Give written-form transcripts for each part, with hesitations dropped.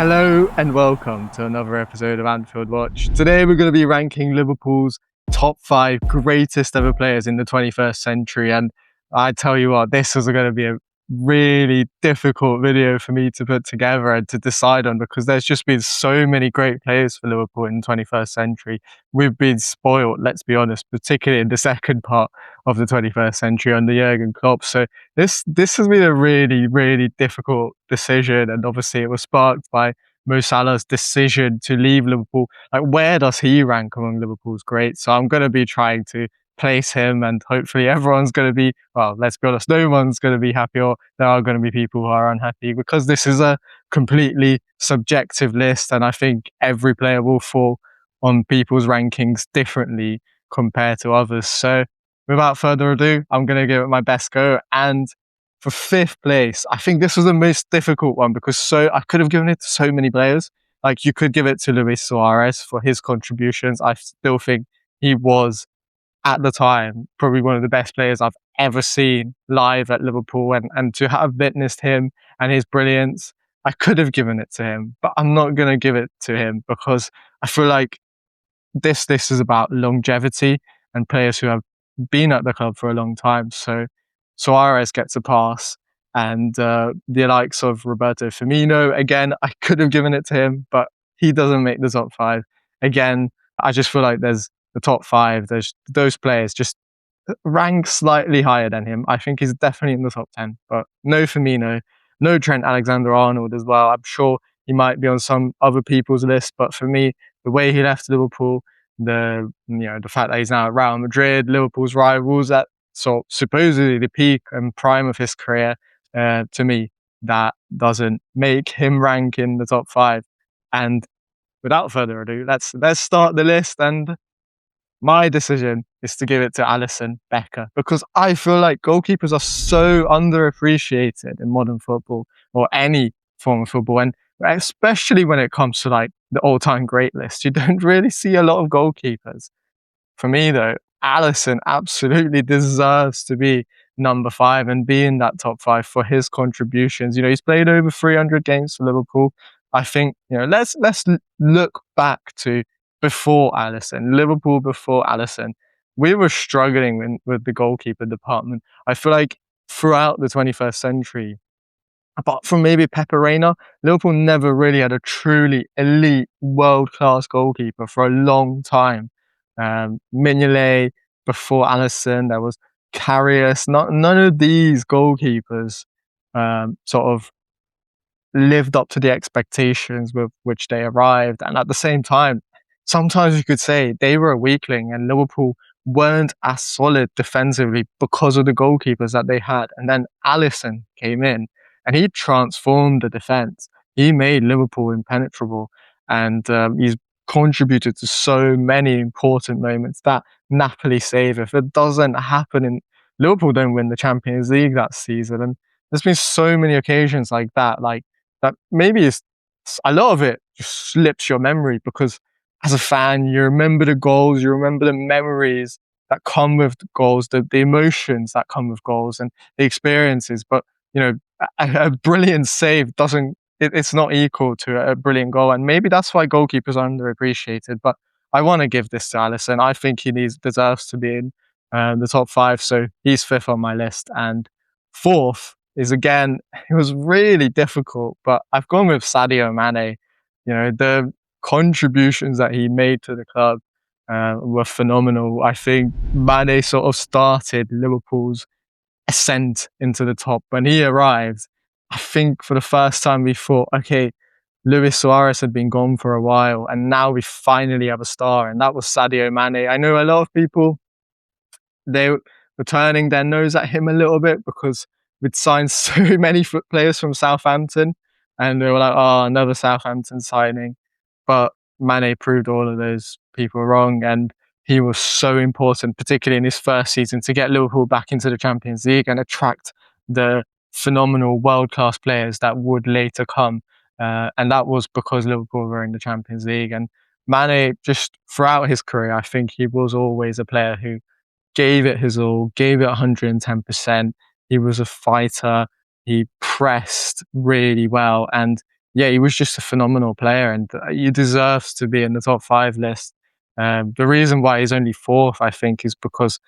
Hello and welcome to another episode of Anfield Watch. Today we're going to be ranking Liverpool's top 5 greatest ever players in the 21st century. And I tell you what, this is going to be a really difficult video for me to put together and to decide on, because there's just been so many great players for Liverpool in the 21st century. We've been spoiled, let's be honest, particularly in the second part of the 21st century under Jurgen Klopp. So this has been a really, really difficult decision, and obviously it was sparked by Mo Salah's decision to leave Liverpool. Like, where does he rank among Liverpool's greats? So I'm going to be trying to place him, and hopefully everyone's going to be, well, let's be honest, no one's going to be happy, or there are going to be people who are unhappy, because this is a completely subjective list, and I think every player will fall on people's rankings differently compared to others. So without further ado, I'm going to give it my best go. And for 5th place, I think this was the most difficult one, because I could have given it to so many players. Like, you could give it to Luis Suarez for his contributions. I still think he was, at the time, probably one of the best players I've ever seen live at Liverpool, and to have witnessed him and his brilliance, I could have given it to him, but I'm not going to give it to him, because I feel like this is about longevity and players who have been at the club for a long time. So Suarez gets a pass, and the likes of Roberto Firmino, again, I could have given it to him, but he doesn't make the top 5. Again, I just feel like there's the top 5, there's those players just rank slightly higher than him. I think he's definitely in the top 10, but no Firmino, no Trent Alexander-Arnold as well. I'm sure he might be on some other people's list, but for me, the way he left Liverpool, the fact that he's now at Real Madrid, Liverpool's rivals, at supposedly the peak and prime of his career, to me, that doesn't make him rank in the top 5. And without further ado, let's start the list. And my decision is to give it to Alisson Becker, because I feel like goalkeepers are so underappreciated in modern football, or any form of football, and especially when it comes to like the all-time great list. You don't really see a lot of goalkeepers. For me, though, Alisson absolutely deserves to be number 5 and be in that top 5 for his contributions. He's played over 300 games for Liverpool. I think, let's look back to before Alisson, Liverpool before Alisson. We were struggling with the goalkeeper department. I feel like throughout the 21st century, apart from maybe Pepe Reina, Liverpool never really had a truly elite, world-class goalkeeper for a long time. Mignolet before Alisson, there was Karius. None of these goalkeepers sort of lived up to the expectations with which they arrived. And at the same time, sometimes you could say they were a weakling, and Liverpool weren't as solid defensively because of the goalkeepers that they had. And then Alisson came in, and he transformed the defence. He made Liverpool impenetrable, and he's contributed to so many important moments. That Napoli save, if it doesn't happen, Liverpool don't win the Champions League that season. And there's been so many occasions like that maybe a lot of it just slips your memory, because as a fan, you remember the goals, you remember the memories that come with the goals, the emotions that come with goals, and the experiences. But a brilliant save it's not equal to a brilliant goal, and maybe that's why goalkeepers are underappreciated. But I want to give this to Alisson. I think he deserves to be in the top 5, so he's 5th on my list. And 4th is, again, it was really difficult, but I've gone with Sadio Mané. The contributions that he made to the club were phenomenal. I think Mané sort of started Liverpool's ascent into the top. When he arrived, I think for the first time we thought, okay, Luis Suarez had been gone for a while, and now we finally have a star, and that was Sadio Mané. I know a lot of people, they were turning their nose at him a little bit, because we'd signed so many players from Southampton, and they were like, oh, another Southampton signing. But Mané proved all of those people wrong, and he was so important, particularly in his first season, to get Liverpool back into the Champions League and attract the phenomenal world-class players that would later come. And that was because Liverpool were in the Champions League. And Mané, just throughout his career, I think he was always a player who gave it his all, gave it 110%. He was a fighter. He pressed really well, and yeah, he was just a phenomenal player, and he deserves to be in the top 5 list. The reason why he's only 4th, I think, is because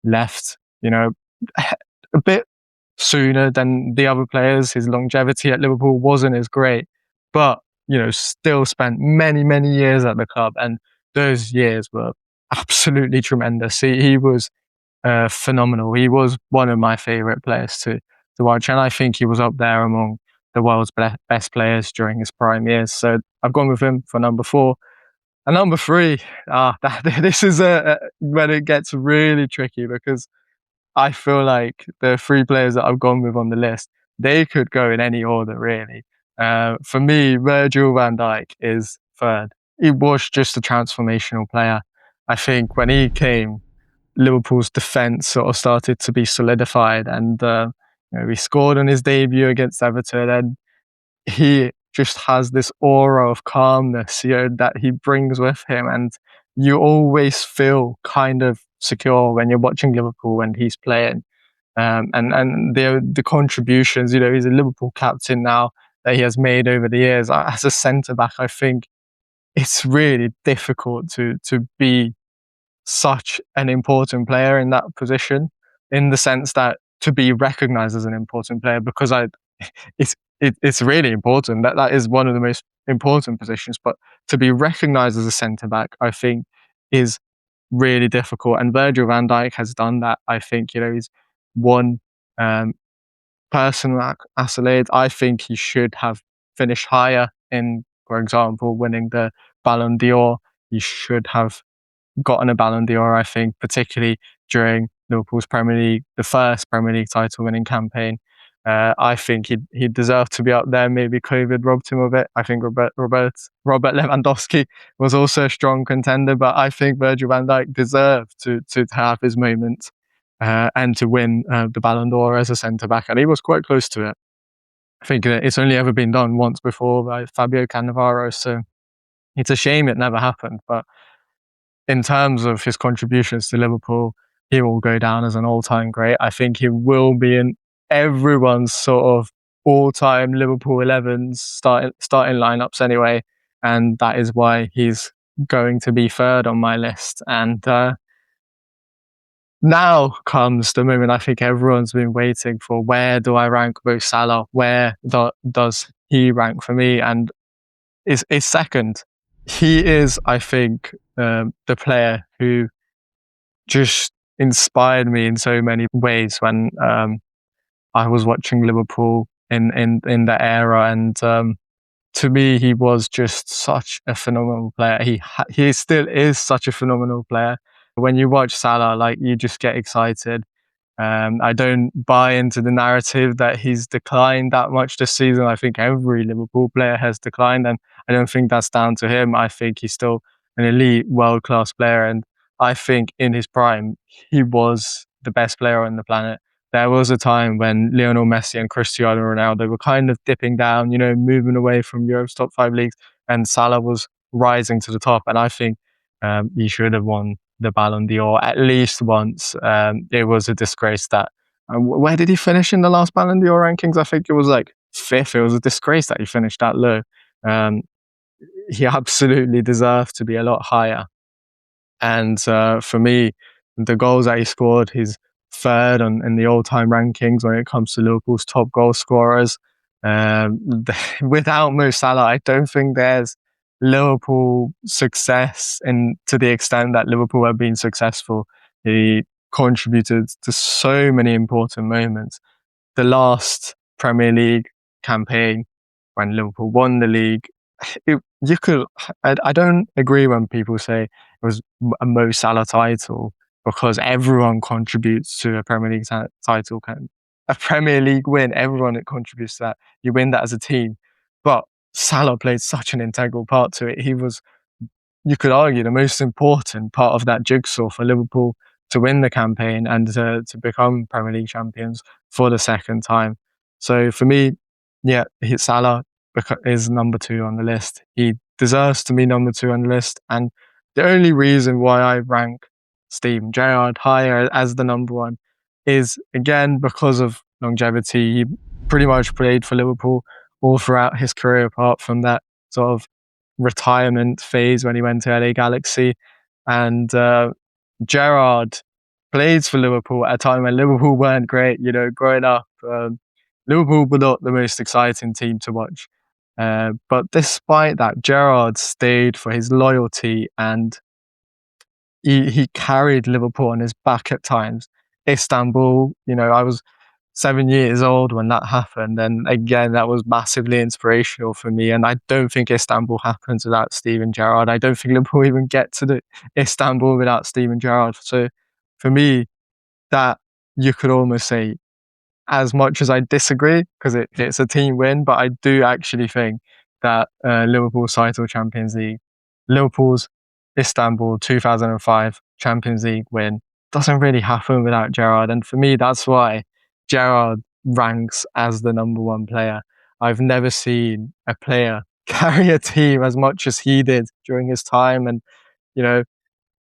left, a bit sooner than the other players. His longevity at Liverpool wasn't as great, but still spent many, many years at the club, and those years were absolutely tremendous. He was phenomenal. He was one of my favourite players to watch, and I think he was up there among the world's best players during his prime years. So I've gone with him for number 4. And number 3, this is when it gets really tricky, because I feel like the 3 players that I've gone with on the list, they could go in any order, really. For me, Virgil van Dijk is 3rd. He was just a transformational player. I think when he came, Liverpool's defence sort of started to be solidified, and he scored on his debut against Everton, and he just has this aura of calmness, that he brings with him, and you always feel kind of secure when you're watching Liverpool when he's playing. And the contributions, he's a Liverpool captain now that he has made over the years. As a centre back, I think it's really difficult to be such an important player in that position, in the sense that to be recognised as an important player, because it's really important. That is one of the most important positions, but to be recognised as a centre back, I think, is really difficult. And Virgil van Dijk has done that. I think he's won personal accolades. I think he should have finished higher in, for example, winning the Ballon d'Or. He should have gotten a Ballon d'Or, I think, particularly during Liverpool's the first Premier League title winning campaign. I think he deserved to be up there. Maybe COVID robbed him of it. I think Robert Lewandowski was also a strong contender, but I think Virgil van Dijk deserved to have his moment and to win the Ballon d'Or as a centre back, and he was quite close to it. I think it's only ever been done once before by Fabio Cannavaro, so it's a shame it never happened. But in terms of his contributions to Liverpool, he will go down as an all-time great. I think he will be in everyone's sort of all-time Liverpool 11s starting lineups anyway, and that is why he's going to be 3rd on my list. And now comes the moment I think everyone's been waiting for. Where do I rank Mo Salah? Where does he rank for me? And is 2nd. He is, I think, the player who just inspired me in so many ways when I was watching Liverpool in that era. And to me, he was just such a phenomenal player. He still is such a phenomenal player. When you watch Salah, like, you just get excited. I don't buy into the narrative that he's declined that much this season. I think every Liverpool player has declined, and I don't think that's down to him. I think he's still an elite, world-class player, and I think in his prime, he was the best player on the planet. There was a time when Lionel Messi and Cristiano Ronaldo were kind of dipping down, moving away from Europe's top 5 leagues, and Salah was rising to the top, and I think he should have won the Ballon d'Or at least once. It was a disgrace that where did he finish in the last Ballon d'Or rankings? I think it was like 5th. It was a disgrace that he finished that low. He absolutely deserved to be a lot higher. And for me, the goals that he scored, he's 3rd in the all-time rankings when it comes to Liverpool's top goal scorers. Without Mo Salah, I don't think there's Liverpool success to the extent that Liverpool have been successful. He contributed to so many important moments. The last Premier League campaign, when Liverpool won the league, I don't agree when people say it was a Mo Salah title, because everyone contributes to a Premier League title. A Premier League win, everyone contributes to that. You win that as a team. But Salah played such an integral part to it. He was, you could argue, the most important part of that jigsaw for Liverpool to win the campaign and to become Premier League champions for the 2nd time. So for me, Salah is number 2 on the list. He deserves to be number 2 on the list. And the only reason why I rank Steven Gerrard higher as the number 1 is, again, because of longevity. He pretty much played for Liverpool all throughout his career, apart from that sort of retirement phase when he went to LA Galaxy. And Gerrard played for Liverpool at a time when Liverpool weren't great. You know, growing up, Liverpool were not the most exciting team to watch. But despite that, Gerrard stayed for his loyalty, and he carried Liverpool on his back at times. Istanbul, you know, I was 7 years old when that happened, and again, that was massively inspirational for me. And I don't think Istanbul happens without Steven Gerrard. I don't think Liverpool even get to the Istanbul without Steven Gerrard. So for me, that you could almost say, as much as I disagree, because it's a team win, but I do actually think that Liverpool's title Champions League, Liverpool's Istanbul 2005 Champions League win doesn't really happen without Gerrard. And for me, that's why Gerrard ranks as the number one player. I've never seen a player carry a team as much as he did during his time. And, you know,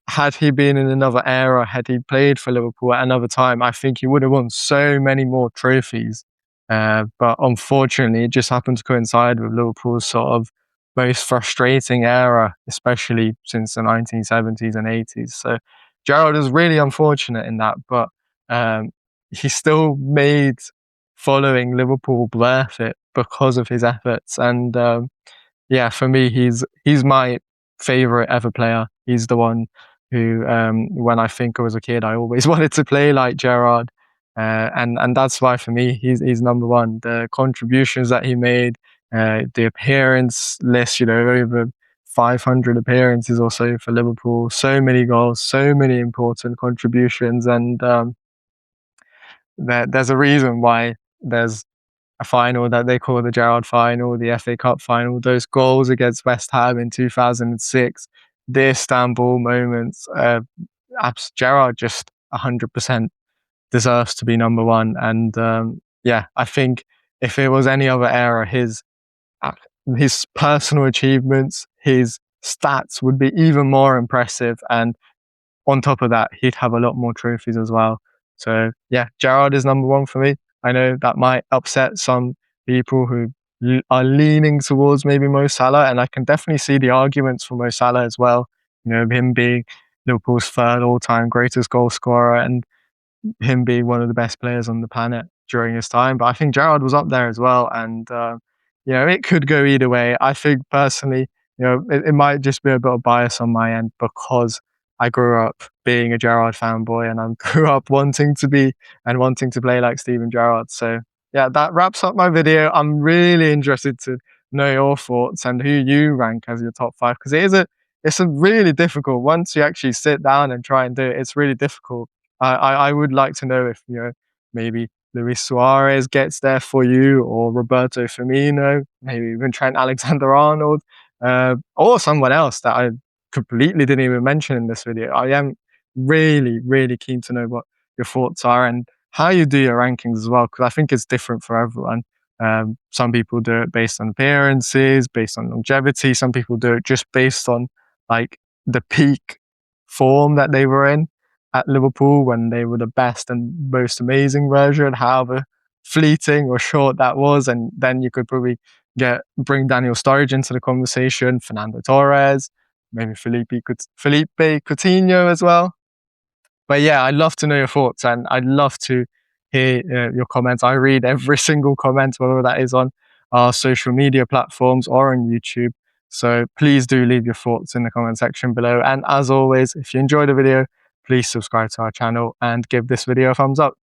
had he been in another era, had he played for Liverpool at another time, I think he would have won so many more trophies. But unfortunately, it just happened to coincide with Liverpool's sort of most frustrating era, especially since the 1970s and 80s. So Gerrard is really unfortunate in that, but he still made following Liverpool worth it because of his efforts. And yeah, for me, he's my favourite ever player. He's the one who, when I think I was a kid, I always wanted to play like Gerrard. And that's why for me, he's number one. The contributions that he made, the appearance list, you know, over 500 appearances or so for Liverpool, so many goals, so many important contributions. And there's a reason why there's a final that they call the Gerrard final, the FA Cup final. Those goals against West Ham in 2006, the Istanbul moments, Gerrard just 100% deserves to be number one. And yeah, I think if it was any other era, his personal achievements, his stats would be even more impressive. And on top of that, he'd have a lot more trophies as well. So yeah, Gerrard is number one for me. I know that might upset some people who are leaning towards maybe Mo Salah, and I can definitely see the arguments for Mo Salah as well. You know, him being Liverpool's third all-time greatest goal scorer and him being one of the best players on the planet during his time. But I think Gerrard was up there as well, and you know, it could go either way. I think personally, you know, it might just be a bit of bias on my end because I grew up being a Gerrard fanboy, and I grew up wanting to be and wanting to play like Steven Gerrard. So yeah, that wraps up my video. I'm really interested to know your thoughts and who you rank as your top five, because it's a really difficult. Once you actually sit down and try and do it, it's really difficult. I would like to know if, you know, maybe Luis Suarez gets there for you, or Roberto Firmino, maybe even Trent Alexander-Arnold, or someone else that I completely didn't even mention in this video. I am really, really keen to know what your thoughts are and how you do your rankings as well, because I think it's different for everyone. Some people do it based on appearances, based on longevity. Some people do it just based on like the peak form that they were in at Liverpool when they were the best and most amazing version, however fleeting or short that was. And then you could probably bring Daniel Sturridge into the conversation, Fernando Torres, maybe Felipe Coutinho as well. But yeah, I'd love to know your thoughts, and I'd love to hear your comments. I read every single comment, whether that is on our social media platforms or on YouTube. So please do leave your thoughts in the comment section below. And as always, if you enjoyed the video, please subscribe to our channel and give this video a thumbs up.